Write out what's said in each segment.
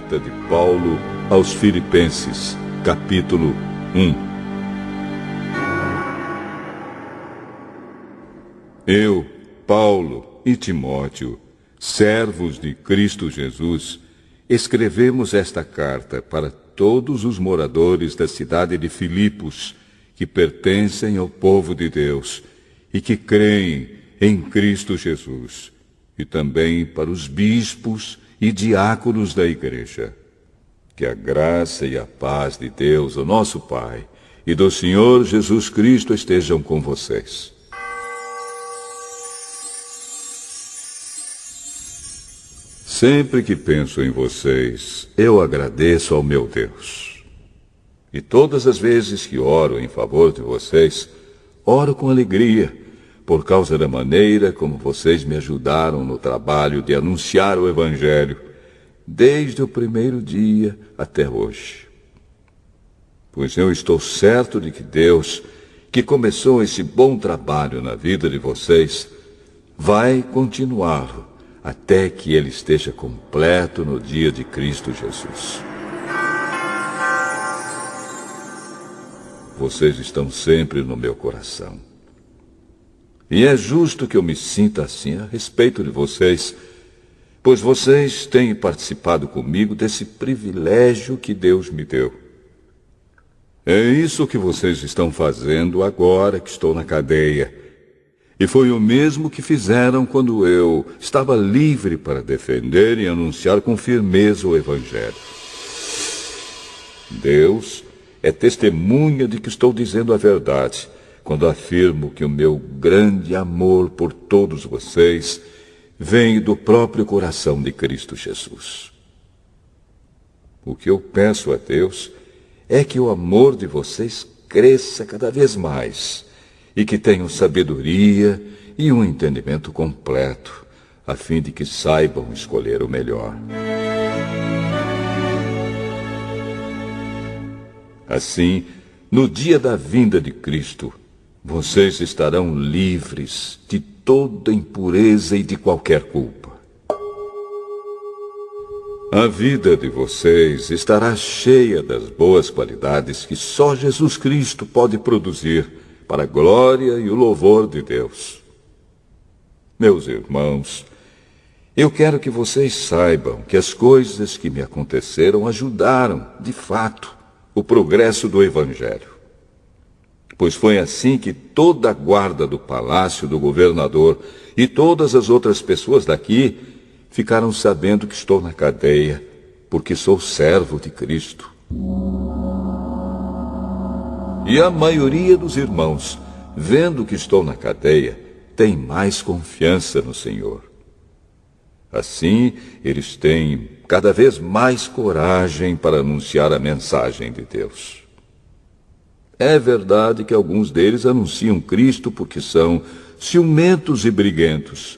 Carta de Paulo aos Filipenses, capítulo 1. Eu, Paulo e Timóteo, servos de Cristo Jesus, escrevemos esta carta para todos os moradores da cidade de Filipos, que pertencem ao povo de Deus e que creem em Cristo Jesus, e também para os bispos e diáconos da igreja. Que a graça e a paz de Deus, o nosso Pai, e do Senhor Jesus Cristo estejam com vocês. Sempre que penso em vocês, eu agradeço ao meu Deus. E todas as vezes que oro em favor de vocês, oro com alegria, por causa da maneira como vocês me ajudaram no trabalho de anunciar o Evangelho, desde o primeiro dia até hoje. Pois eu estou certo de que Deus, que começou esse bom trabalho na vida de vocês, vai continuá-lo até que ele esteja completo no dia de Cristo Jesus. Vocês estão sempre no meu coração. E é justo que eu me sinta assim a respeito de vocês, pois vocês têm participado comigo desse privilégio que Deus me deu. É isso que vocês estão fazendo agora que estou na cadeia. E foi o mesmo que fizeram quando eu estava livre para defender e anunciar com firmeza o Evangelho. Deus é testemunha de que estou dizendo a verdade, quando afirmo que o meu grande amor por todos vocês vem do próprio coração de Cristo Jesus. O que eu peço a Deus é que o amor de vocês cresça cada vez mais e que tenham sabedoria e um entendimento completo, a fim de que saibam escolher o melhor. Assim, no dia da vinda de Cristo, vocês estarão livres de toda impureza e de qualquer culpa. A vida de vocês estará cheia das boas qualidades que só Jesus Cristo pode produzir para a glória e o louvor de Deus. Meus irmãos, eu quero que vocês saibam que as coisas que me aconteceram ajudaram, de fato, o progresso do Evangelho. Pois foi assim que toda a guarda do palácio do governador e todas as outras pessoas daqui ficaram sabendo que estou na cadeia, porque sou servo de Cristo. E a maioria dos irmãos, vendo que estou na cadeia, tem mais confiança no Senhor. Assim, eles têm cada vez mais coragem para anunciar a mensagem de Deus. É verdade que alguns deles anunciam Cristo porque são ciumentos e briguentos.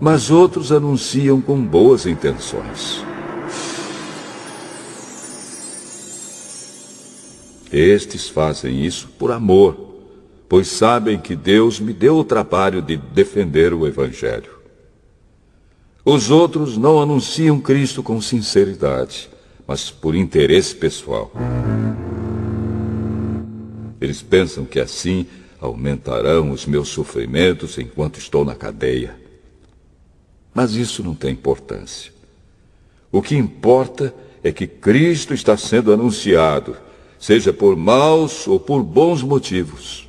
Mas outros anunciam com boas intenções. Estes fazem isso por amor, pois sabem que Deus me deu o trabalho de defender o Evangelho. Os outros não anunciam Cristo com sinceridade, mas por interesse pessoal. Eles pensam que assim aumentarão os meus sofrimentos enquanto estou na cadeia. Mas isso não tem importância. O que importa é que Cristo está sendo anunciado, seja por maus ou por bons motivos.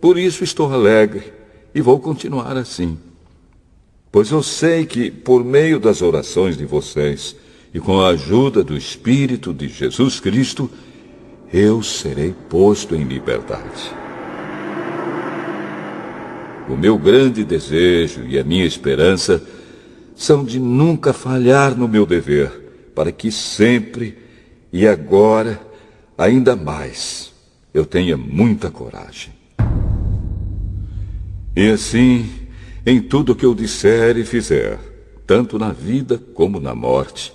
Por isso estou alegre e vou continuar assim. Pois eu sei que, por meio das orações de vocês, e com a ajuda do Espírito de Jesus Cristo, eu serei posto em liberdade. O meu grande desejo e a minha esperança são de nunca falhar no meu dever, para que sempre e agora, ainda mais, eu tenha muita coragem. E assim, em tudo que eu disser e fizer, tanto na vida como na morte,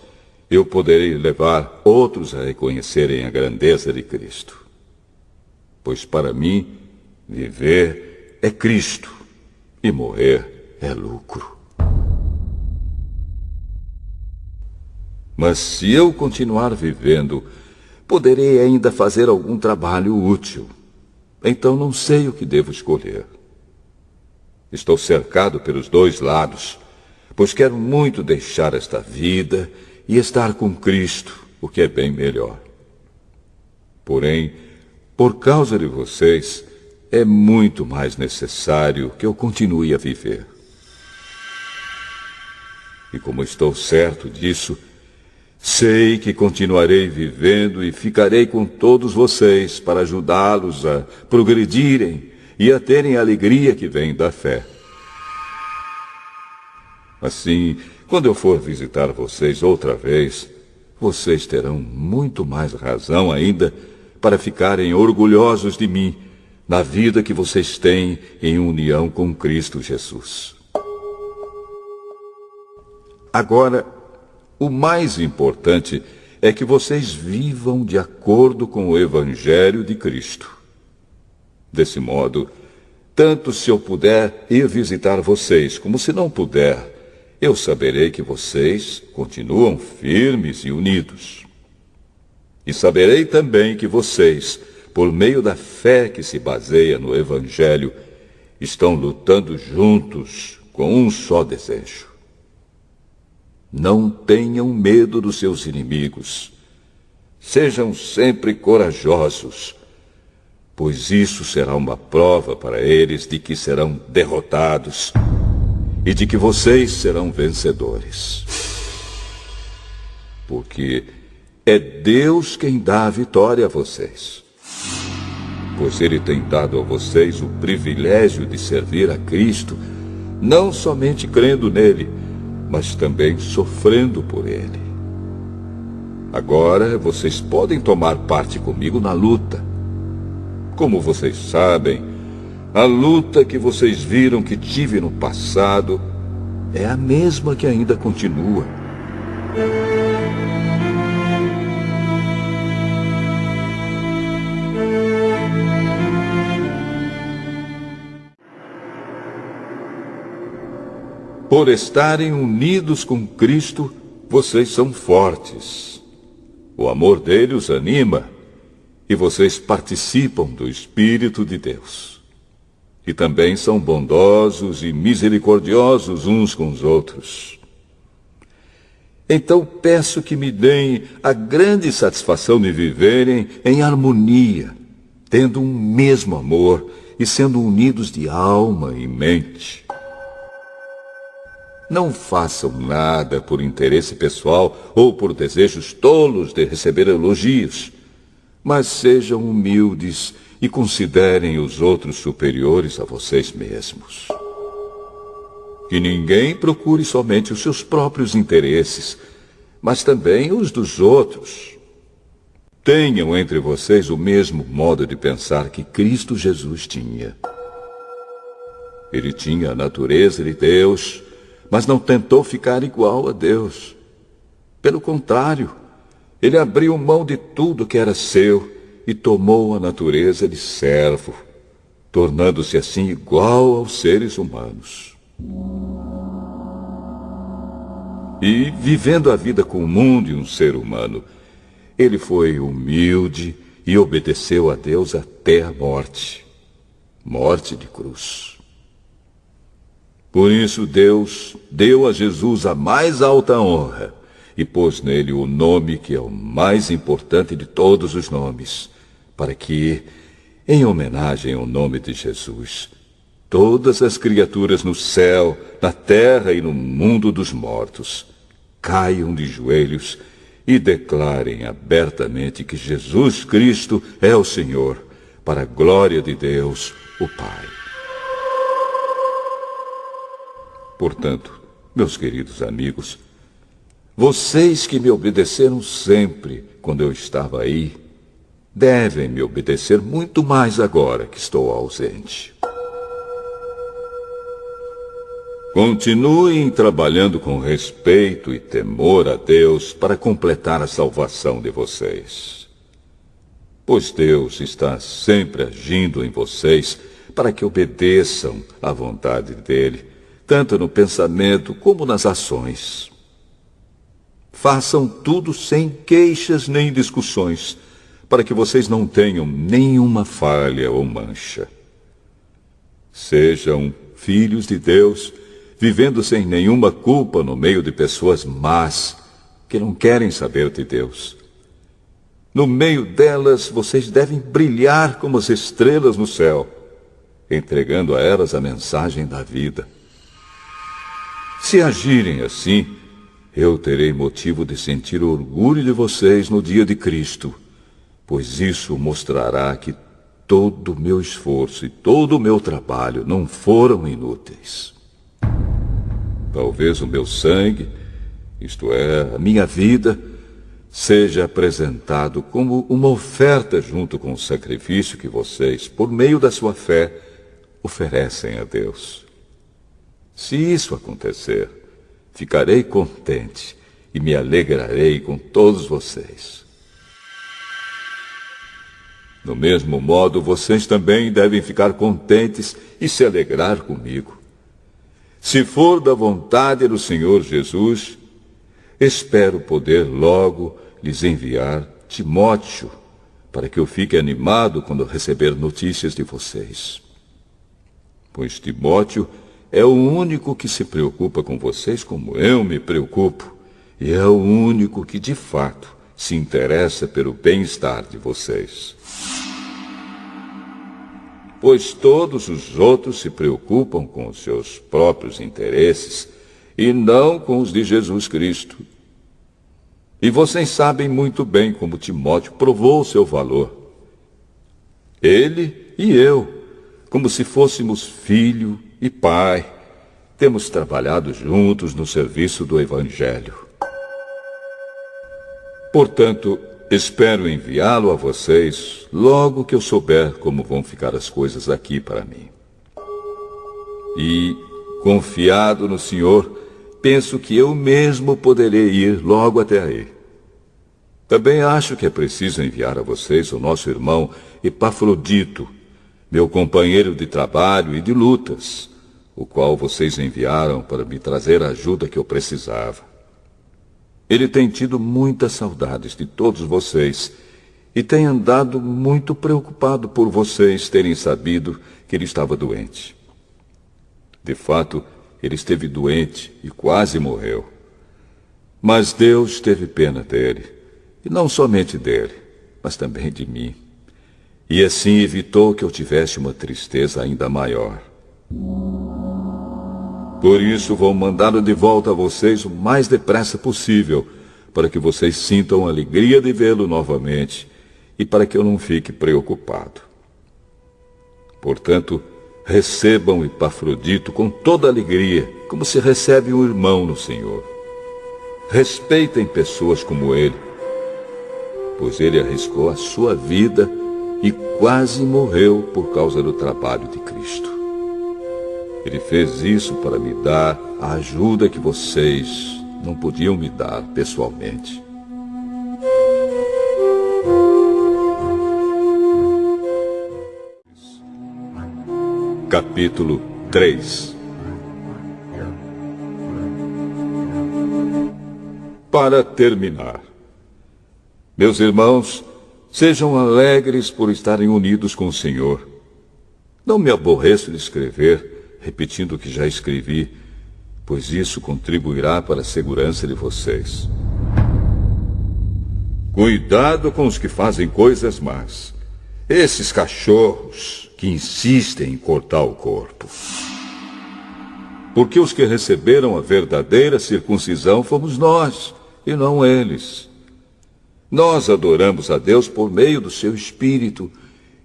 eu poderei levar outros a reconhecerem a grandeza de Cristo. Pois para mim, viver é Cristo e morrer é lucro. Mas se eu continuar vivendo, poderei ainda fazer algum trabalho útil. Então não sei o que devo escolher. Estou cercado pelos dois lados, pois quero muito deixar esta vida e estar com Cristo, o que é bem melhor. Porém, por causa de vocês, é muito mais necessário que eu continue a viver. E como estou certo disso, sei que continuarei vivendo e ficarei com todos vocês para ajudá-los a progredirem e a terem a alegria que vem da fé. Assim, quando eu for visitar vocês outra vez, vocês terão muito mais razão ainda para ficarem orgulhosos de mim na vida que vocês têm em união com Cristo Jesus. Agora, o mais importante é que vocês vivam de acordo com o Evangelho de Cristo. Desse modo, tanto se eu puder ir visitar vocês, como se não puder, eu saberei que vocês continuam firmes e unidos. E saberei também que vocês, por meio da fé que se baseia no Evangelho, estão lutando juntos com um só desejo. Não tenham medo dos seus inimigos. Sejam sempre corajosos, pois isso será uma prova para eles de que serão derrotados e de que vocês serão vencedores. Porque é Deus quem dá a vitória a vocês. Pois Ele tem dado a vocês o privilégio de servir a Cristo, não somente crendo nele, mas também sofrendo por ele. Agora vocês podem tomar parte comigo na luta. Como vocês sabem, a luta que vocês viram que tive no passado é a mesma que ainda continua. Por estarem unidos com Cristo, vocês são fortes. O amor dele os anima e vocês participam do Espírito de Deus. E também são bondosos e misericordiosos uns com os outros. Então peço que me deem a grande satisfação de viverem em harmonia, tendo um mesmo amor e sendo unidos de alma e mente. Não façam nada por interesse pessoal ou por desejos tolos de receber elogios, mas sejam humildes e considerem os outros superiores a vocês mesmos. Que ninguém procure somente os seus próprios interesses, mas também os dos outros. Tenham entre vocês o mesmo modo de pensar que Cristo Jesus tinha. Ele tinha a natureza de Deus, mas não tentou ficar igual a Deus. Pelo contrário, ele abriu mão de tudo que era seu e tomou a natureza de servo, tornando-se assim igual aos seres humanos. E, vivendo a vida comum de um ser humano, ele foi humilde e obedeceu a Deus até a morte, morte de cruz. Por isso Deus deu a Jesus a mais alta honra e pôs nele o nome que é o mais importante de todos os nomes, para que, em homenagem ao nome de Jesus, todas as criaturas no céu, na terra e no mundo dos mortos caiam de joelhos e declarem abertamente que Jesus Cristo é o Senhor, para a glória de Deus, o Pai. Portanto, meus queridos amigos, vocês que me obedeceram sempre quando eu estava aí, devem me obedecer muito mais agora que estou ausente. Continuem trabalhando com respeito e temor a Deus para completar a salvação de vocês. Pois Deus está sempre agindo em vocês para que obedeçam à vontade dele, tanto no pensamento como nas ações. Façam tudo sem queixas nem discussões, para que vocês não tenham nenhuma falha ou mancha. Sejam filhos de Deus, vivendo sem nenhuma culpa no meio de pessoas más, que não querem saber de Deus. No meio delas, vocês devem brilhar como as estrelas no céu, entregando a elas a mensagem da vida. Se agirem assim, eu terei motivo de sentir orgulho de vocês no dia de Cristo, pois isso mostrará que todo o meu esforço e todo o meu trabalho não foram inúteis. Talvez o meu sangue, isto é, a minha vida, seja apresentado como uma oferta junto com o sacrifício que vocês, por meio da sua fé, oferecem a Deus. Se isso acontecer, ficarei contente e me alegrarei com todos vocês. Do mesmo modo, vocês também devem ficar contentes e se alegrar comigo. Se for da vontade do Senhor Jesus, espero poder logo lhes enviar Timóteo, para que eu fique animado quando receber notícias de vocês. Pois Timóteo é o único que se preocupa com vocês como eu me preocupo, e é o único que, de fato, se interessa pelo bem-estar de vocês. Pois todos os outros se preocupam com os seus próprios interesses e não com os de Jesus Cristo. E vocês sabem muito bem como Timóteo provou o seu valor. Ele e eu, como se fôssemos filho e pai, temos trabalhado juntos no serviço do Evangelho. Portanto, espero enviá-lo a vocês logo que eu souber como vão ficar as coisas aqui para mim. E, confiado no Senhor, penso que eu mesmo poderei ir logo até aí. Também acho que é preciso enviar a vocês o nosso irmão Epafrodito, meu companheiro de trabalho e de lutas, o qual vocês enviaram para me trazer a ajuda que eu precisava. Ele tem tido muitas saudades de todos vocês e tem andado muito preocupado por vocês terem sabido que ele estava doente. De fato, ele esteve doente e quase morreu. Mas Deus teve pena dele, e não somente dele, mas também de mim. E assim evitou que eu tivesse uma tristeza ainda maior. Por isso vou mandá-lo de volta a vocês o mais depressa possível, para que vocês sintam a alegria de vê-lo novamente e para que eu não fique preocupado. Portanto, recebam Epafrodito com toda alegria, como se recebe um irmão no Senhor. Respeitem pessoas como ele, pois ele arriscou a sua vida e quase morreu por causa do trabalho de Cristo. Ele fez isso para me dar a ajuda que vocês não podiam me dar pessoalmente. Capítulo 3. Para terminar, meus irmãos, sejam alegres por estarem unidos com o Senhor. Não me aborreço de escrever, repetindo o que já escrevi, pois isso contribuirá para a segurança de vocês. Cuidado com os que fazem coisas más. Esses cachorros que insistem em cortar o corpo. Porque os que receberam a verdadeira circuncisão fomos nós, e não eles. Nós adoramos a Deus por meio do seu Espírito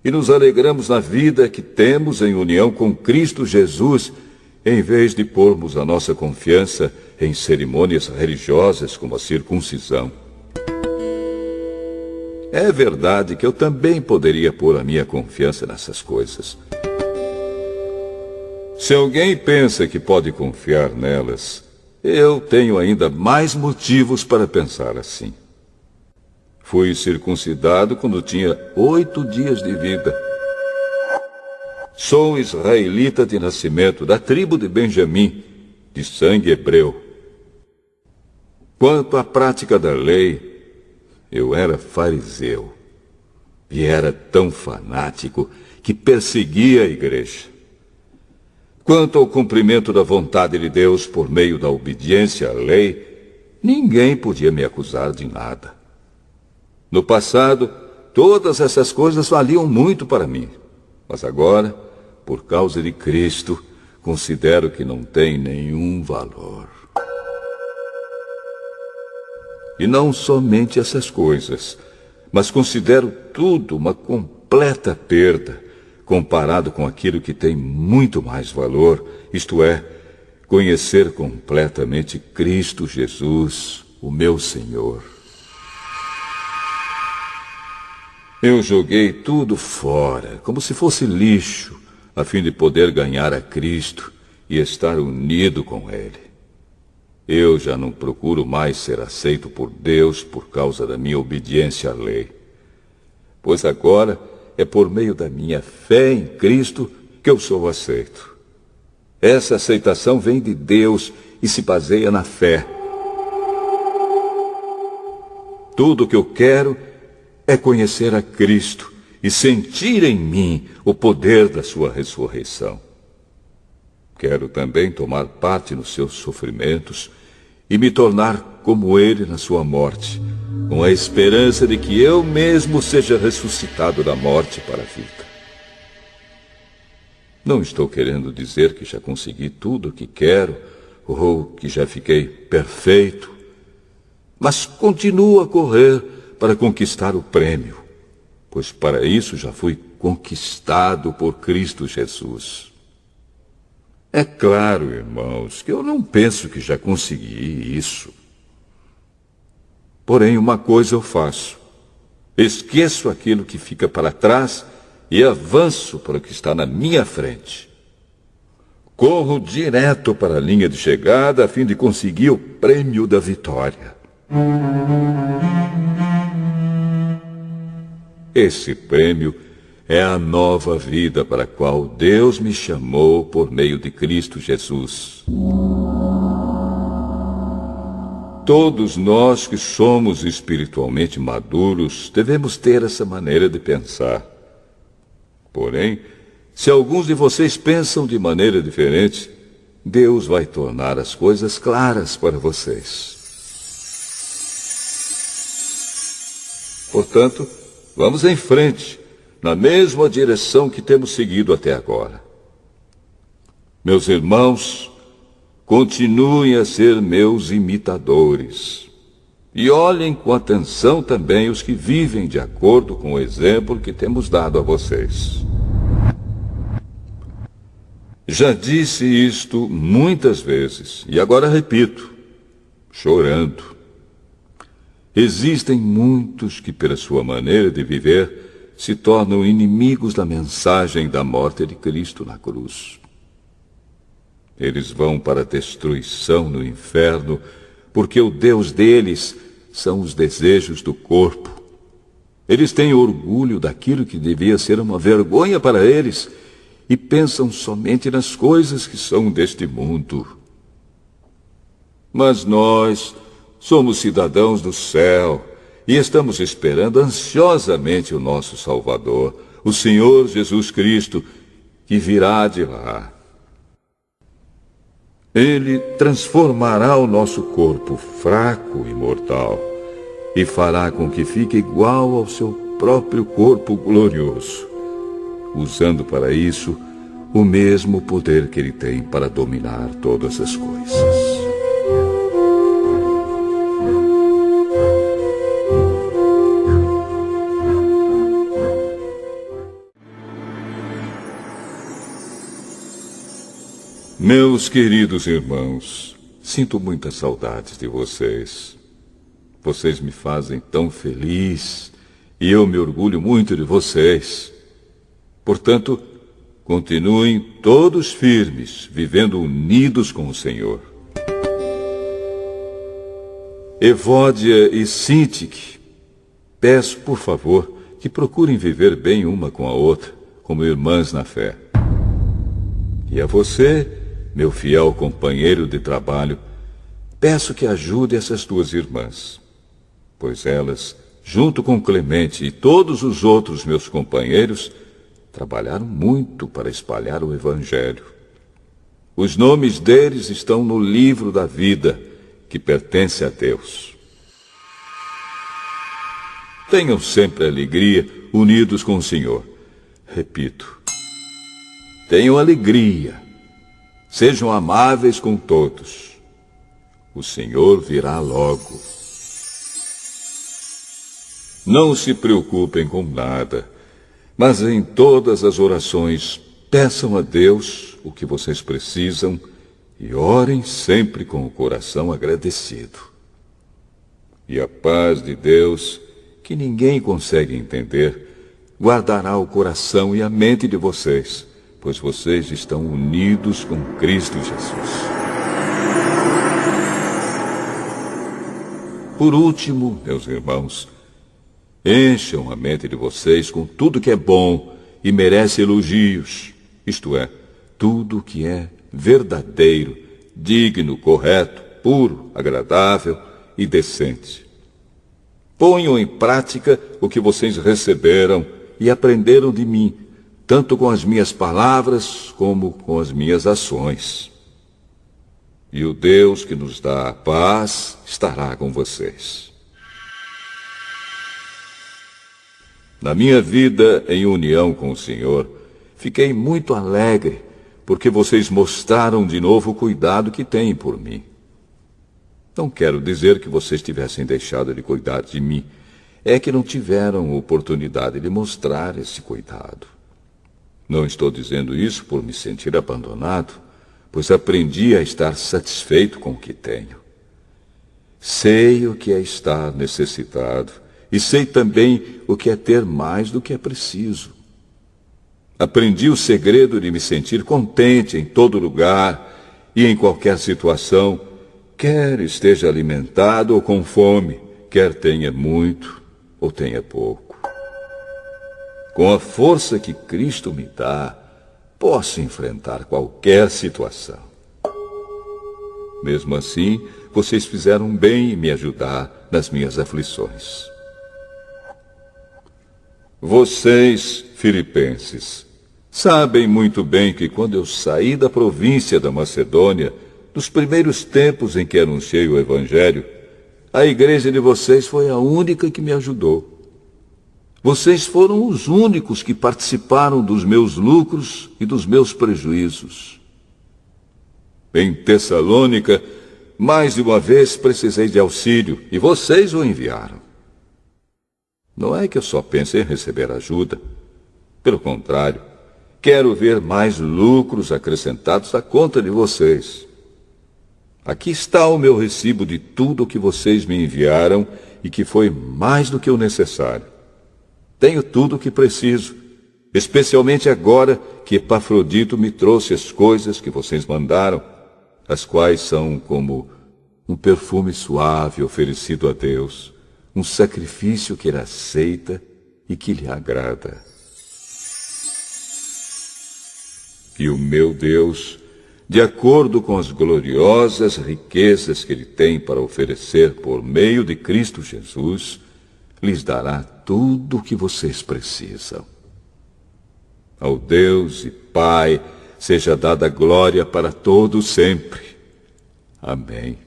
e nos alegramos na vida que temos em união com Cristo Jesus, em vez de pormos a nossa confiança em cerimônias religiosas como a circuncisão. É verdade que eu também poderia pôr a minha confiança nessas coisas. Se alguém pensa que pode confiar nelas, eu tenho ainda mais motivos para pensar assim. Fui circuncidado quando tinha 8 dias de vida. Sou israelita de nascimento, da tribo de Benjamim, de sangue hebreu. Quanto à prática da lei, eu era fariseu e era tão fanático que perseguia a igreja. Quanto ao cumprimento da vontade de Deus por meio da obediência à lei, ninguém podia me acusar de nada. No passado, todas essas coisas valiam muito para mim, mas agora, por causa de Cristo, considero que não tem nenhum valor. E não somente essas coisas, mas considero tudo uma completa perda, comparado com aquilo que tem muito mais valor, isto é, conhecer completamente Cristo Jesus, o meu Senhor. Eu joguei tudo fora, como se fosse lixo, a fim de poder ganhar a Cristo e estar unido com Ele. Eu já não procuro mais ser aceito por Deus por causa da minha obediência à lei, pois agora é por meio da minha fé em Cristo que eu sou aceito. Essa aceitação vem de Deus e se baseia na fé. Tudo o que eu quero é conhecer a Cristo e sentir em mim o poder da sua ressurreição. Quero também tomar parte nos seus sofrimentos e me tornar como ele na sua morte, com a esperança de que eu mesmo seja ressuscitado da morte para a vida. Não estou querendo dizer que já consegui tudo o que quero ou que já fiquei perfeito, mas continuo a correr para conquistar o prêmio, pois para isso já fui conquistado por Cristo Jesus. É claro, irmãos, que eu não penso que já consegui isso. Porém, uma coisa eu faço. Esqueço aquilo que fica para trás e avanço para o que está na minha frente. Corro direto para a linha de chegada a fim de conseguir o prêmio da vitória. Esse prêmio é a nova vida para a qual Deus me chamou por meio de Cristo Jesus. Todos nós que somos espiritualmente maduros devemos ter essa maneira de pensar. Porém, se alguns de vocês pensam de maneira diferente, Deus vai tornar as coisas claras para vocês. Portanto, vamos em frente, na mesma direção que temos seguido até agora. Meus irmãos, continuem a ser meus imitadores. E olhem com atenção também os que vivem de acordo com o exemplo que temos dado a vocês. Já disse isto muitas vezes, e agora repito, chorando. Existem muitos que, pela sua maneira de viver, se tornam inimigos da mensagem da morte de Cristo na cruz. Eles vão para a destruição no inferno, porque o Deus deles são os desejos do corpo. Eles têm orgulho daquilo que devia ser uma vergonha para eles e pensam somente nas coisas que são deste mundo. Mas nós somos cidadãos do céu e estamos esperando ansiosamente o nosso Salvador, o Senhor Jesus Cristo, que virá de lá. Ele transformará o nosso corpo fraco e mortal e fará com que fique igual ao seu próprio corpo glorioso, usando para isso o mesmo poder que ele tem para dominar todas as coisas. Meus queridos irmãos, sinto muitas saudades de vocês. Vocês me fazem tão feliz e eu me orgulho muito de vocês. Portanto, continuem todos firmes, vivendo unidos com o Senhor. Evódia e Sintique, peço, por favor, que procurem viver bem uma com a outra, como irmãs na fé. E a você, meu fiel companheiro de trabalho, peço que ajude essas duas irmãs, pois elas, junto com Clemente e todos os outros meus companheiros, trabalharam muito para espalhar o Evangelho. Os nomes deles estão no livro da vida, que pertence a Deus. Tenham sempre alegria, unidos com o Senhor. Repito, tenham alegria. Sejam amáveis com todos. O Senhor virá logo. Não se preocupem com nada, mas em todas as orações peçam a Deus o que vocês precisam e orem sempre com o coração agradecido. E a paz de Deus, que ninguém consegue entender, guardará o coração e a mente de vocês, pois vocês estão unidos com Cristo Jesus. Por último, meus irmãos, encham a mente de vocês com tudo que é bom e merece elogios, isto é, tudo que é verdadeiro, digno, correto, puro, agradável e decente. Ponham em prática o que vocês receberam e aprenderam de mim, tanto com as minhas palavras como com as minhas ações. E o Deus que nos dá a paz estará com vocês. Na minha vida em união com o Senhor, fiquei muito alegre, porque vocês mostraram de novo o cuidado que têm por mim. Não quero dizer que vocês tivessem deixado de cuidar de mim, é que não tiveram oportunidade de mostrar esse cuidado. Não estou dizendo isso por me sentir abandonado, pois aprendi a estar satisfeito com o que tenho. Sei o que é estar necessitado e sei também o que é ter mais do que é preciso. Aprendi o segredo de me sentir contente em todo lugar e em qualquer situação, quer esteja alimentado ou com fome, quer tenha muito ou tenha pouco. Com a força que Cristo me dá, posso enfrentar qualquer situação. Mesmo assim, vocês fizeram bem em me ajudar nas minhas aflições. Vocês, filipenses, sabem muito bem que quando eu saí da província da Macedônia, nos primeiros tempos em que anunciei o Evangelho, a igreja de vocês foi a única que me ajudou. Vocês foram os únicos que participaram dos meus lucros e dos meus prejuízos. Em Tessalônica, mais de uma vez precisei de auxílio e vocês o enviaram. Não é que eu só pense em receber ajuda. Pelo contrário, quero ver mais lucros acrescentados à conta de vocês. Aqui está o meu recibo de tudo o que vocês me enviaram e que foi mais do que o necessário. Tenho tudo o que preciso, especialmente agora que Epafrodito me trouxe as coisas que vocês mandaram, as quais são como um perfume suave oferecido a Deus, um sacrifício que Ele aceita e que lhe agrada. E o meu Deus, de acordo com as gloriosas riquezas que Ele tem para oferecer por meio de Cristo Jesus, lhes dará tudo o que vocês precisam. Ao Deus e Pai seja dada glória para todos sempre. Amém.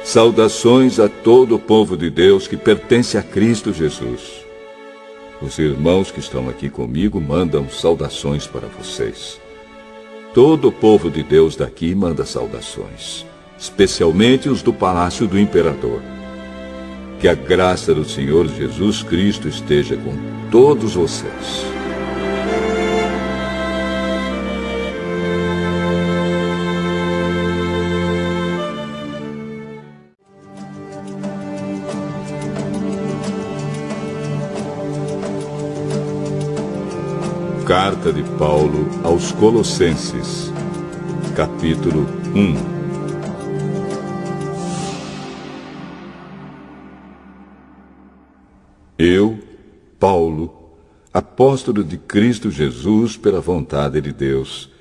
Saudações a todo o povo de Deus que pertence a Cristo Jesus. Os irmãos que estão aqui comigo mandam saudações para vocês. Todo o povo de Deus daqui manda saudações, especialmente os do palácio do imperador. Que a graça do Senhor Jesus Cristo esteja com todos vocês. Carta de Paulo aos Colossenses, capítulo 1. Eu, Paulo, apóstolo de Cristo Jesus pela vontade de Deus,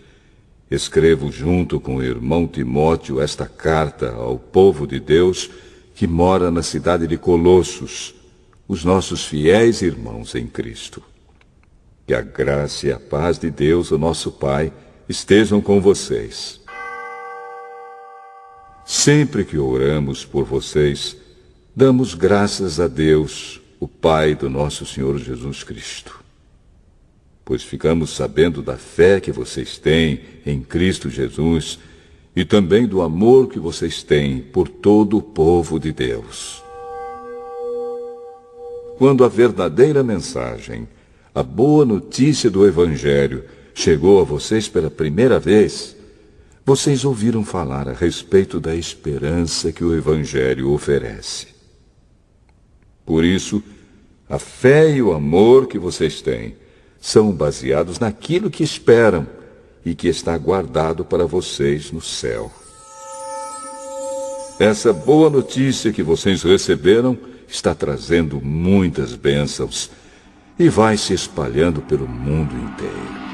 Escrevo junto com o irmão Timóteo esta carta ao povo de Deus que mora na cidade de Colossos, os nossos fiéis irmãos em Cristo. Que a graça e a paz de Deus, o nosso Pai, estejam com vocês. Sempre que oramos por vocês, damos graças a Deus, o Pai do nosso Senhor Jesus Cristo. Pois ficamos sabendo da fé que vocês têm em Cristo Jesus e também do amor que vocês têm por todo o povo de Deus. Quando a verdadeira mensagem, a boa notícia do Evangelho, chegou a vocês pela primeira vez, vocês ouviram falar a respeito da esperança que o Evangelho oferece. Por isso, a fé e o amor que vocês têm são baseados naquilo que esperam e que está guardado para vocês no céu. Essa boa notícia que vocês receberam está trazendo muitas bênçãos e vai se espalhando pelo mundo inteiro.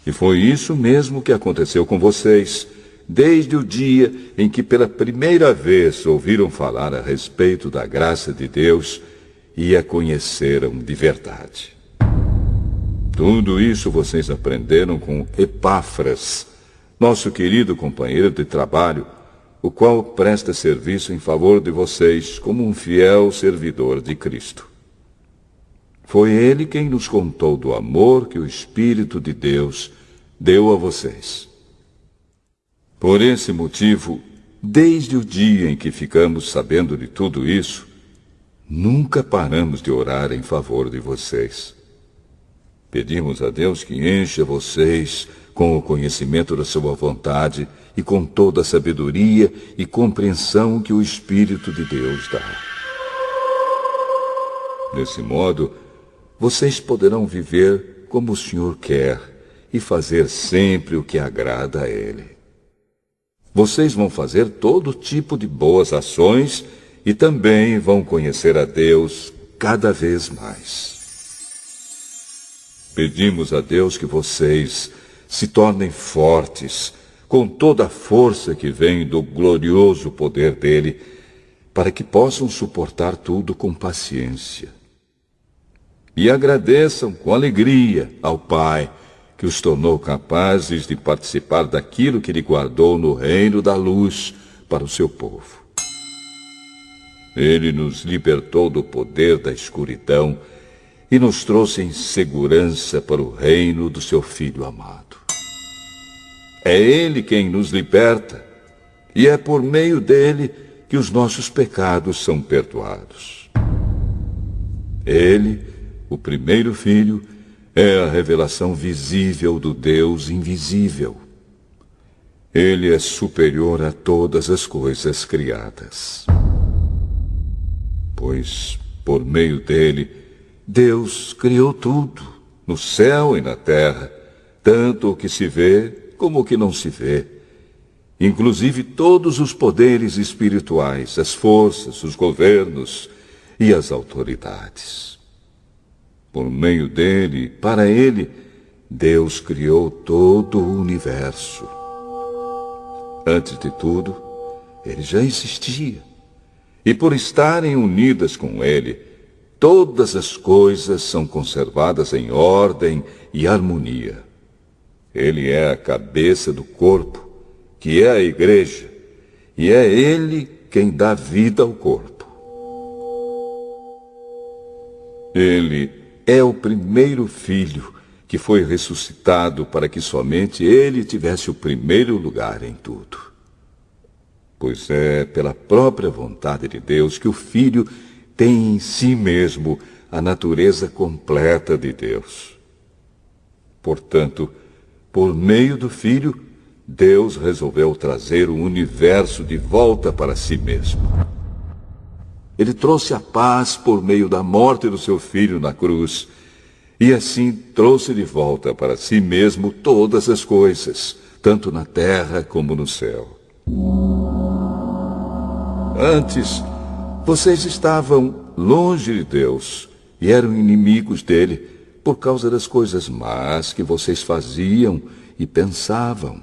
E foi isso mesmo que aconteceu com vocês, desde o dia em que pela primeira vez ouviram falar a respeito da graça de Deus e a conheceram de verdade. Tudo isso vocês aprenderam com Epáfras, nosso querido companheiro de trabalho, o qual presta serviço em favor de vocês como um fiel servidor de Cristo. Foi ele quem nos contou do amor que o Espírito de Deus deu a vocês. Por esse motivo, desde o dia em que ficamos sabendo de tudo isso, nunca paramos de orar em favor de vocês. Pedimos a Deus que encha vocês com o conhecimento da sua vontade e com toda a sabedoria e compreensão que o Espírito de Deus dá. Desse modo, vocês poderão viver como o Senhor quer e fazer sempre o que agrada a Ele. Vocês vão fazer todo tipo de boas ações e também vão conhecer a Deus cada vez mais. Pedimos a Deus que vocês se tornem fortes, com toda a força que vem do glorioso poder dele, para que possam suportar tudo com paciência. E agradeçam com alegria ao Pai, que os tornou capazes de participar daquilo que ele guardou no reino da luz para o seu povo. Ele nos libertou do poder da escuridão e nos trouxe em segurança para o reino do seu Filho amado. É Ele quem nos liberta, e é por meio dele que os nossos pecados são perdoados. Ele, o primeiro Filho, é a revelação visível do Deus invisível. Ele é superior a todas as coisas criadas. Pois, por meio dele, Deus criou tudo, no céu e na terra, tanto o que se vê como o que não se vê, inclusive todos os poderes espirituais, as forças, os governos e as autoridades. Por meio dele, para ele, Deus criou todo o universo. Antes de tudo, ele já existia. E por estarem unidas com ele, todas as coisas são conservadas em ordem e harmonia. Ele é a cabeça do corpo, que é a igreja, e é ele quem dá vida ao corpo. Ele é o primeiro filho que foi ressuscitado para que somente ele tivesse o primeiro lugar em tudo. Pois é pela própria vontade de Deus que o Filho tem em si mesmo a natureza completa de Deus. Portanto, por meio do Filho, Deus resolveu trazer o universo de volta para si mesmo. Ele trouxe a paz por meio da morte do seu Filho na cruz, e assim trouxe de volta para si mesmo todas as coisas, tanto na terra como no céu. Antes, vocês estavam longe de Deus e eram inimigos dele, por causa das coisas más que vocês faziam e pensavam.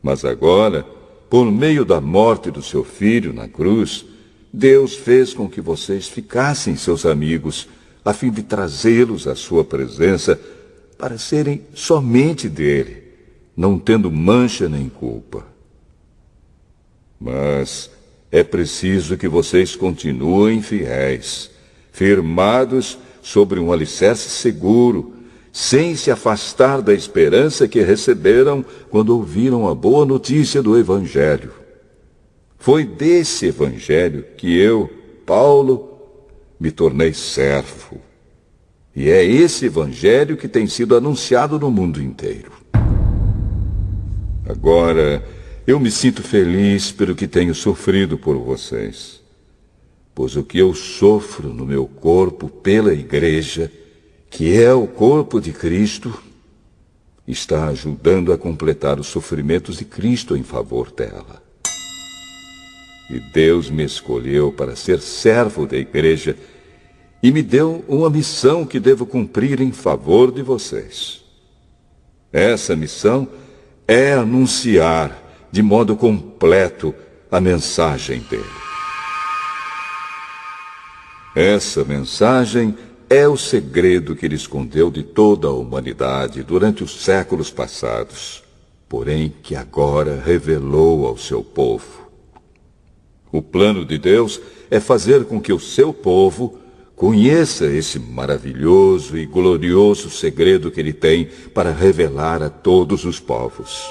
Mas agora, por meio da morte do seu filho na cruz, Deus fez com que vocês ficassem seus amigos, a fim de trazê-los à sua presença para serem somente dele, não tendo mancha nem culpa. Mas é preciso que vocês continuem fiéis, firmados sobre um alicerce seguro, sem se afastar da esperança que receberam quando ouviram a boa notícia do Evangelho. Foi desse Evangelho que eu, Paulo, me tornei servo. E é esse Evangelho que tem sido anunciado no mundo inteiro. Agora, eu me sinto feliz pelo que tenho sofrido por vocês, pois o que eu sofro no meu corpo pela Igreja, que é o corpo de Cristo, está ajudando a completar os sofrimentos de Cristo em favor dela. E Deus me escolheu para ser servo da Igreja e me deu uma missão que devo cumprir em favor de vocês. Essa missão é anunciar de modo completo a mensagem dele. Essa mensagem é o segredo que ele escondeu de toda a humanidade durante os séculos passados, porém que agora revelou ao seu povo. O plano de Deus é fazer com que o seu povo conheça esse maravilhoso e glorioso segredo que ele tem para revelar a todos os povos.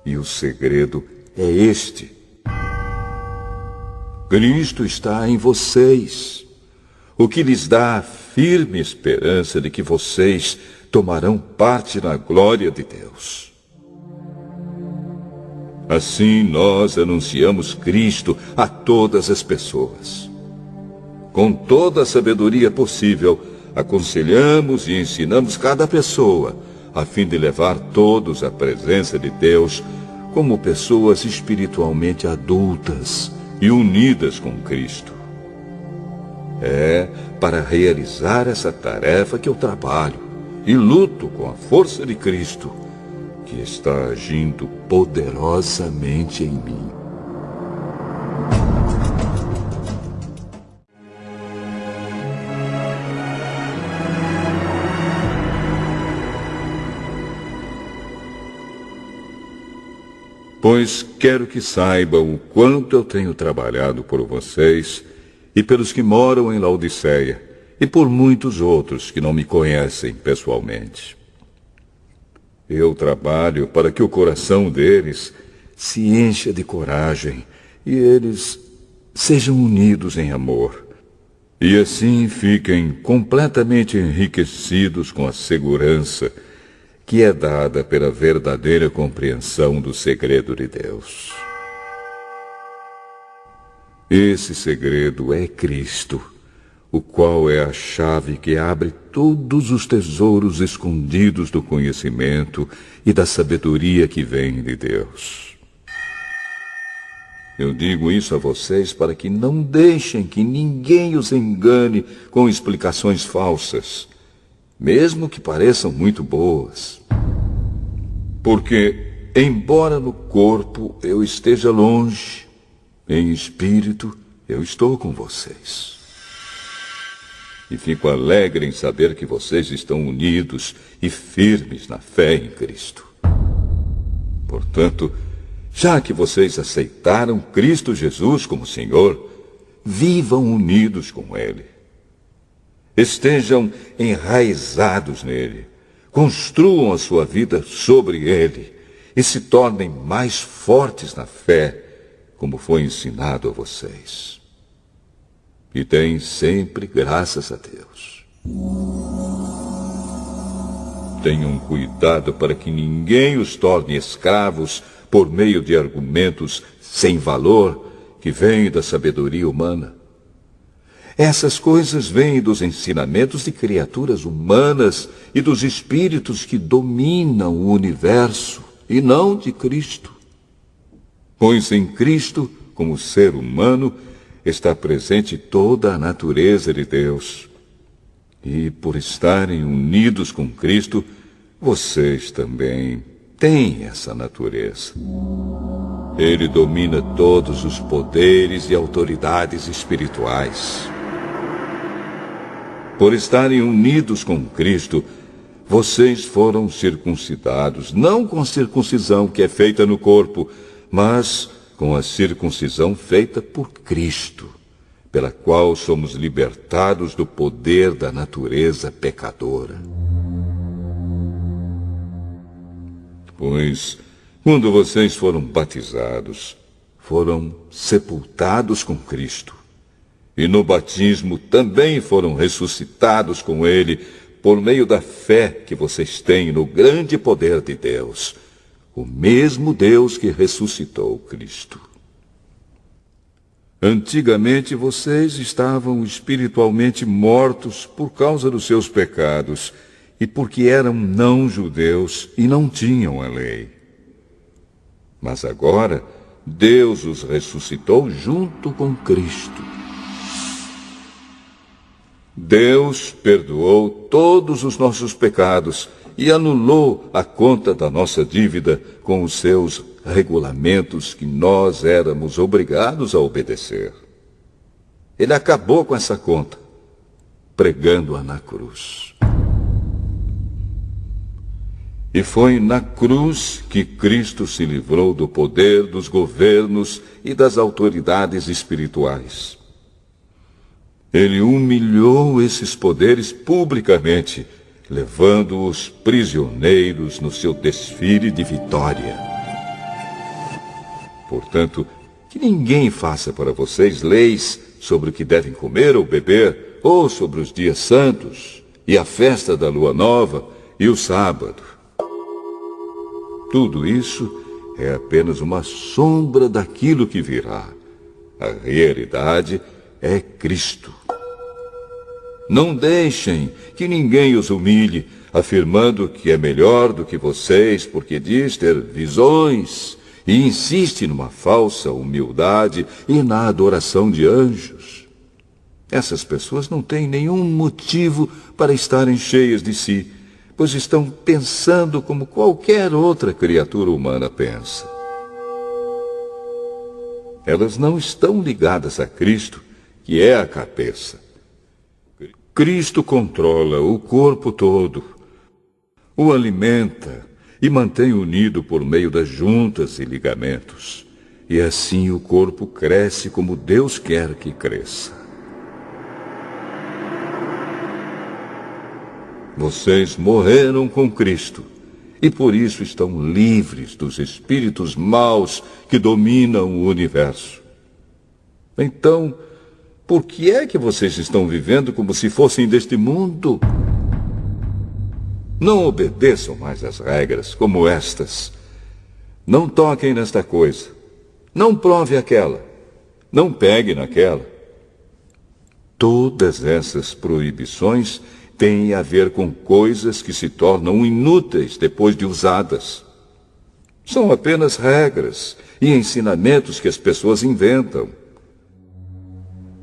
E o segredo é este: Cristo está em vocês, o que lhes dá a firme esperança de que vocês tomarão parte na glória de Deus. Assim nós anunciamos Cristo a todas as pessoas. Com toda a sabedoria possível, aconselhamos e ensinamos cada pessoa, a fim de levar todos à presença de Deus como pessoas espiritualmente adultas e unidas com Cristo. É para realizar essa tarefa que eu trabalho e luto com a força de Cristo, que está agindo poderosamente em mim. Pois quero que saibam o quanto eu tenho trabalhado por vocês e pelos que moram em Laodiceia e por muitos outros que não me conhecem pessoalmente. Eu trabalho para que o coração deles se encha de coragem e eles sejam unidos em amor, e assim fiquem completamente enriquecidos com a segurança que é dada pela verdadeira compreensão do segredo de Deus. Esse segredo é Cristo, o qual é a chave que abre todos os tesouros escondidos do conhecimento e da sabedoria que vem de Deus. Eu digo isso a vocês para que não deixem que ninguém os engane com explicações falsas, mesmo que pareçam muito boas. Porque, embora no corpo eu esteja longe, em espírito eu estou com vocês. E fico alegre em saber que vocês estão unidos e firmes na fé em Cristo. Portanto, já que vocês aceitaram Cristo Jesus como Senhor, vivam unidos com Ele. Estejam enraizados nele, construam a sua vida sobre Ele e se tornem mais fortes na fé, como foi ensinado a vocês. E deem sempre graças a Deus. Tenham cuidado para que ninguém os torne escravos por meio de argumentos sem valor que vêm da sabedoria humana. Essas coisas vêm dos ensinamentos de criaturas humanas e dos espíritos que dominam o universo, e não de Cristo. Pois em Cristo, como ser humano, está presente toda a natureza de Deus. E por estarem unidos com Cristo, vocês também têm essa natureza. Ele domina todos os poderes e autoridades espirituais. Por estarem unidos com Cristo, vocês foram circuncidados, não com a circuncisão que é feita no corpo, mas com a circuncisão feita por Cristo, pela qual somos libertados do poder da natureza pecadora. Pois, quando vocês foram batizados, foram sepultados com Cristo. E no batismo também foram ressuscitados com Ele, por meio da fé que vocês têm no grande poder de Deus, o mesmo Deus que ressuscitou Cristo. Antigamente vocês estavam espiritualmente mortos por causa dos seus pecados e porque eram não-judeus e não tinham a lei. Mas agora Deus os ressuscitou junto com Cristo. Deus perdoou todos os nossos pecados e anulou a conta da nossa dívida com os seus regulamentos que nós éramos obrigados a obedecer. Ele acabou com essa conta, pregando-a na cruz. E foi na cruz que Cristo se livrou do poder dos governos e das autoridades espirituais. Ele humilhou esses poderes publicamente, levando-os prisioneiros no seu desfile de vitória. Portanto, que ninguém faça para vocês leis sobre o que devem comer ou beber, ou sobre os dias santos, e a festa da lua nova, e o sábado. Tudo isso é apenas uma sombra daquilo que virá. A realidade é Cristo. Não deixem que ninguém os humilhe, afirmando que é melhor do que vocês, porque diz ter visões, e insiste numa falsa humildade e na adoração de anjos. Essas pessoas não têm nenhum motivo para estarem cheias de si, pois estão pensando como qualquer outra criatura humana pensa. Elas não estão ligadas a Cristo, que é a cabeça. Cristo controla o corpo todo, o alimenta e mantém unido por meio das juntas e ligamentos. E assim o corpo cresce como Deus quer que cresça. Vocês morreram com Cristo e por isso estão livres dos espíritos maus que dominam o universo. Então, por que é que vocês estão vivendo como se fossem deste mundo? Não obedeçam mais às regras como estas. Não toquem nesta coisa. Não prove aquela. Não pegue naquela. Todas essas proibições têm a ver com coisas que se tornam inúteis depois de usadas. São apenas regras e ensinamentos que as pessoas inventam.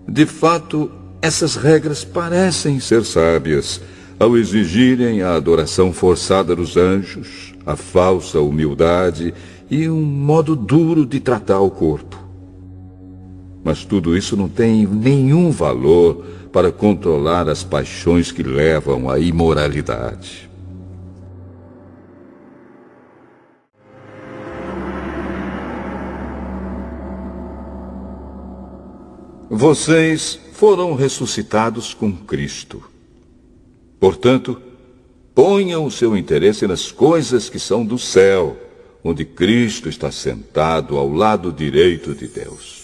De fato, essas regras parecem ser sábias ao exigirem a adoração forçada dos anjos, a falsa humildade e um modo duro de tratar o corpo. Mas tudo isso não tem nenhum valor para controlar as paixões que levam à imoralidade. Vocês foram ressuscitados com Cristo. Portanto, ponham o seu interesse nas coisas que são do céu, onde Cristo está sentado ao lado direito de Deus.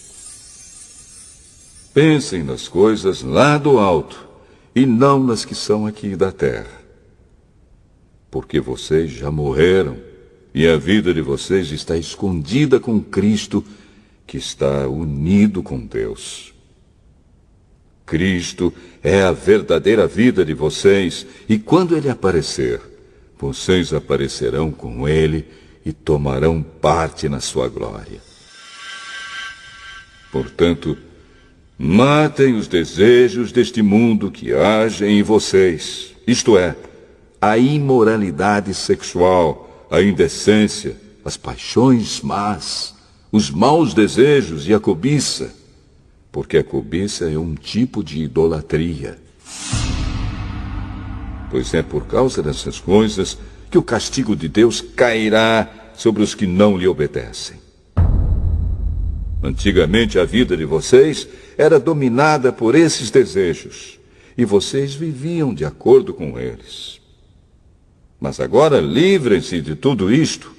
Pensem nas coisas lá do alto e não nas que são aqui da terra. Porque vocês já morreram e a vida de vocês está escondida com Cristo, que está unido com Deus. Cristo é a verdadeira vida de vocês, e quando Ele aparecer, vocês aparecerão com Ele e tomarão parte na sua glória. Portanto, Matem os desejos deste mundo que agem em vocês, isto é, a imoralidade sexual, a indecência, as paixões más, os maus desejos e a cobiça, porque a cobiça é um tipo de idolatria. Pois é por causa dessas coisas que o castigo de Deus cairá sobre os que não lhe obedecem. Antigamente a vida de vocês era dominada por esses desejos, e vocês viviam de acordo com eles. Mas agora livrem-se de tudo isto,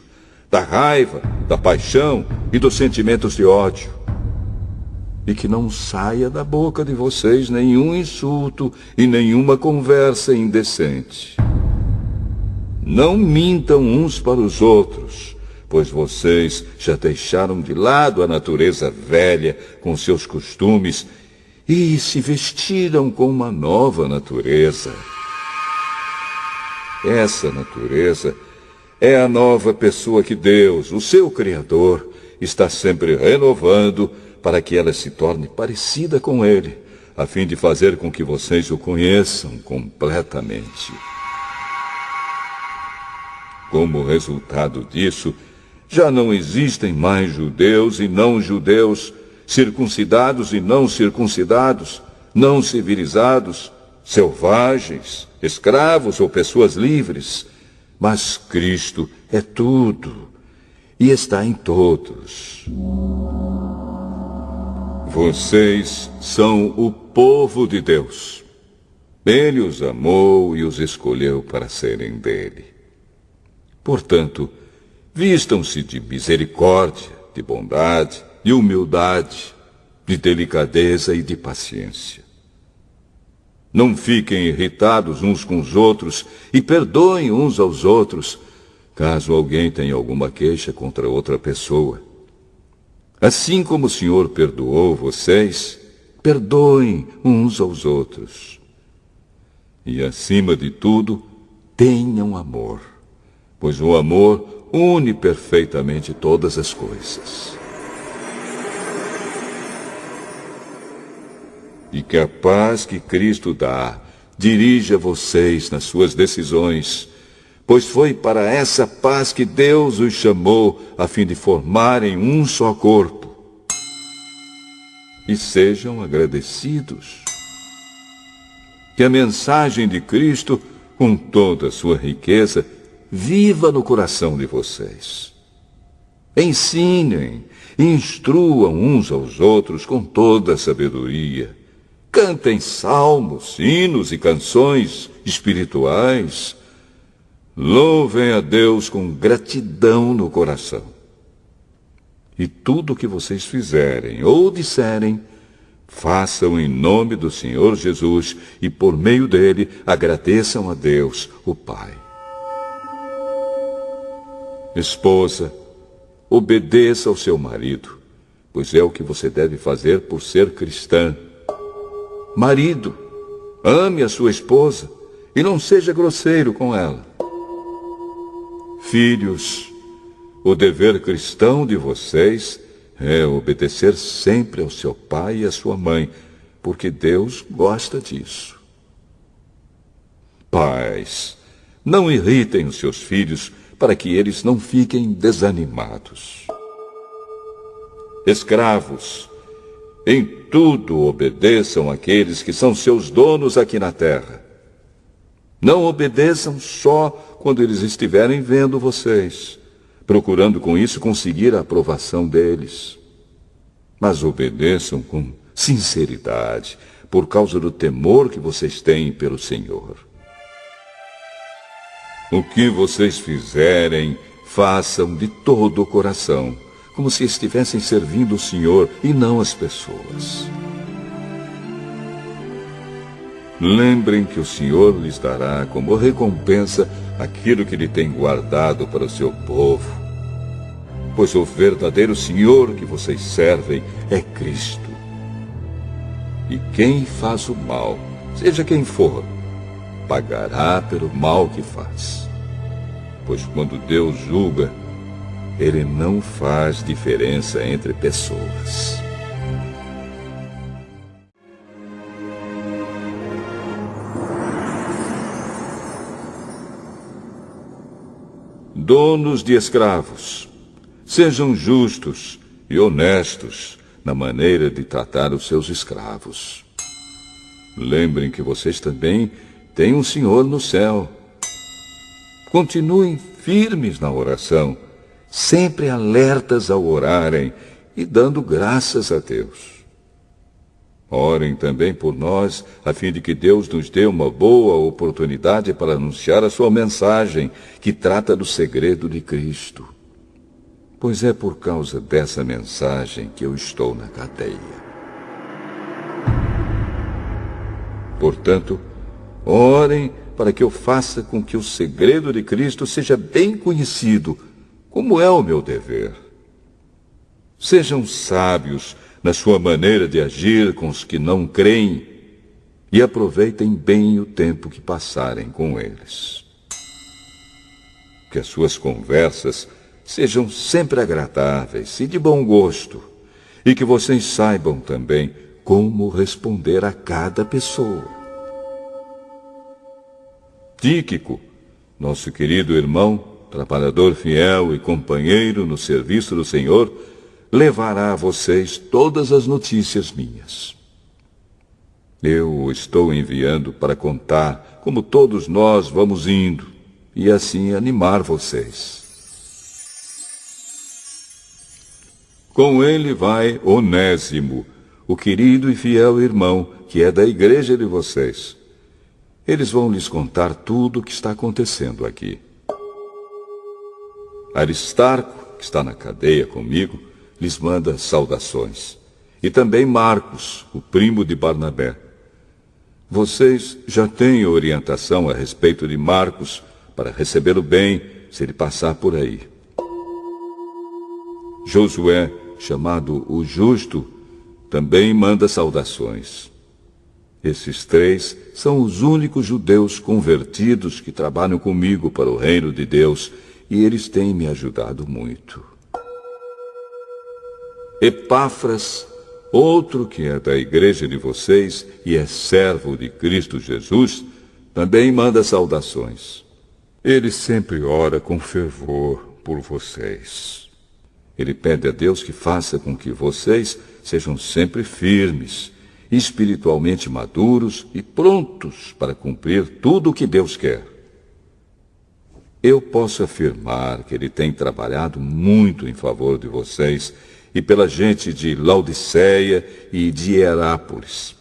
da raiva, da paixão e dos sentimentos de ódio. E que não saia da boca de vocês nenhum insulto e nenhuma conversa indecente. Não mintam uns para os outros, pois vocês já deixaram de lado a natureza velha com seus costumes e se vestiram com uma nova natureza. Essa natureza é a nova pessoa que Deus, o seu Criador, está sempre renovando para que ela se torne parecida com Ele, a fim de fazer com que vocês o conheçam completamente. Como resultado disso, já não existem mais judeus e não judeus, circuncidados e não circuncidados, não civilizados, selvagens, escravos ou pessoas livres. Mas Cristo é tudo e está em todos. Vocês são o povo de Deus. Ele os amou e os escolheu para serem dele. Portanto, vistam-se de misericórdia, de bondade, de humildade, de delicadeza e de paciência. Não fiquem irritados uns com os outros e perdoem uns aos outros, caso alguém tenha alguma queixa contra outra pessoa. Assim como o Senhor perdoou vocês, perdoem uns aos outros. E, acima de tudo, tenham amor, pois o amor une perfeitamente todas as coisas. E que a paz que Cristo dá dirija vocês nas suas decisões, pois foi para essa paz que Deus os chamou a fim de formarem um só corpo. E sejam agradecidos. Que a mensagem de Cristo, com toda a sua riqueza, viva no coração de vocês. Ensinem e instruam uns aos outros com toda a sabedoria. Cantem salmos, hinos e canções espirituais. Louvem a Deus com gratidão no coração. E tudo o que vocês fizerem ou disserem, façam em nome do Senhor Jesus e por meio dele agradeçam a Deus, o Pai. Esposa, obedeça ao seu marido, pois é o que você deve fazer por ser cristã. Marido, ame a sua esposa e não seja grosseiro com ela. Filhos, o dever cristão de vocês é obedecer sempre ao seu pai e à sua mãe, porque Deus gosta disso. Pais, não irritem os seus filhos para que eles não fiquem desanimados. Escravos, em tudo obedeçam àqueles que são seus donos aqui na terra. Não obedeçam só quando eles estiverem vendo vocês, procurando com isso conseguir a aprovação deles. Mas obedeçam com sinceridade, por causa do temor que vocês têm pelo Senhor. O que vocês fizerem, façam de todo o coração, como se estivessem servindo o Senhor e não as pessoas. Lembrem que o Senhor lhes dará como recompensa aquilo que ele tem guardado para o seu povo, pois o verdadeiro Senhor que vocês servem é Cristo. E quem faz o mal, seja quem for, pagará pelo mal que faz. Pois quando Deus julga, ele não faz diferença entre pessoas. donos de escravos, sejam justos e honestos na maneira de tratar os seus escravos. Lembrem que vocês também têm um Senhor no céu. Continuem firmes na oração, sempre alertas ao orarem e dando graças a Deus. Orem também por nós, a fim de que Deus nos dê uma boa oportunidade para anunciar a sua mensagem, que trata do segredo de Cristo. Pois é por causa dessa mensagem que eu estou na cadeia. Portanto, orem para que eu faça com que o segredo de Cristo seja bem conhecido, como é o meu dever. Sejam sábios na sua maneira de agir com os que não creem e aproveitem bem o tempo que passarem com eles. Que as suas conversas sejam sempre agradáveis e de bom gosto, e que vocês saibam também como responder a cada pessoa. Tíquico, nosso querido irmão, trabalhador fiel e companheiro no serviço do Senhor, levará a vocês todas as notícias minhas. Eu o estou enviando para contar como todos nós vamos indo e assim animar vocês. Com ele vai Onésimo, o querido e fiel irmão que é da igreja de vocês. Eles vão lhes contar tudo o que está acontecendo aqui. Aristarco, que está na cadeia comigo, lhes manda saudações. E também Marcos, o primo de Barnabé. Vocês já têm orientação a respeito de Marcos para recebê-lo bem se ele passar por aí. Josué, chamado o Justo, também manda saudações. Esses três são os únicos judeus convertidos que trabalham comigo para o reino de Deus e eles têm me ajudado muito. Epáfras, outro que é da igreja de vocês e é servo de Cristo Jesus, também manda saudações. Ele sempre ora com fervor por vocês. Ele pede a Deus que faça com que vocês sejam sempre firmes, espiritualmente maduros e prontos para cumprir tudo o que Deus quer. Eu posso afirmar que ele tem trabalhado muito em favor de vocês e pela gente de Laodiceia e de Hierápolis.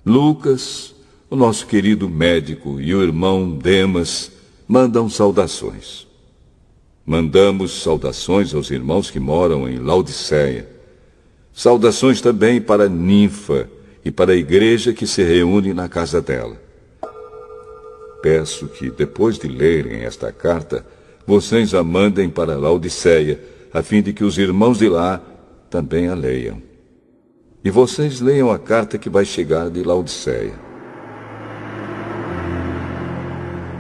Lucas, o nosso querido médico, e o irmão Demas mandam saudações. Mandamos saudações aos irmãos que moram em Laodiceia. Saudações também para Ninfa e para a igreja que se reúne na casa dela. Peço que, depois de lerem esta carta, vocês a mandem para Laodiceia, a fim de que os irmãos de lá também a leiam. E vocês leiam a carta que vai chegar de Laodiceia.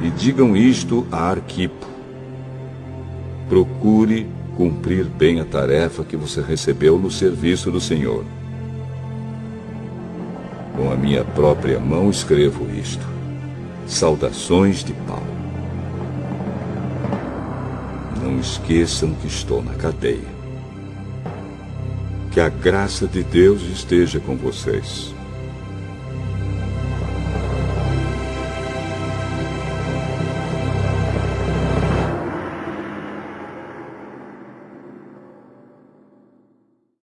E digam isto a Arquipo. Procure cumprir bem a tarefa que você recebeu no serviço do Senhor. Com a minha própria mão escrevo isto. Saudações de Paulo. Não esqueçam que estou na cadeia. Que a graça de Deus esteja com vocês.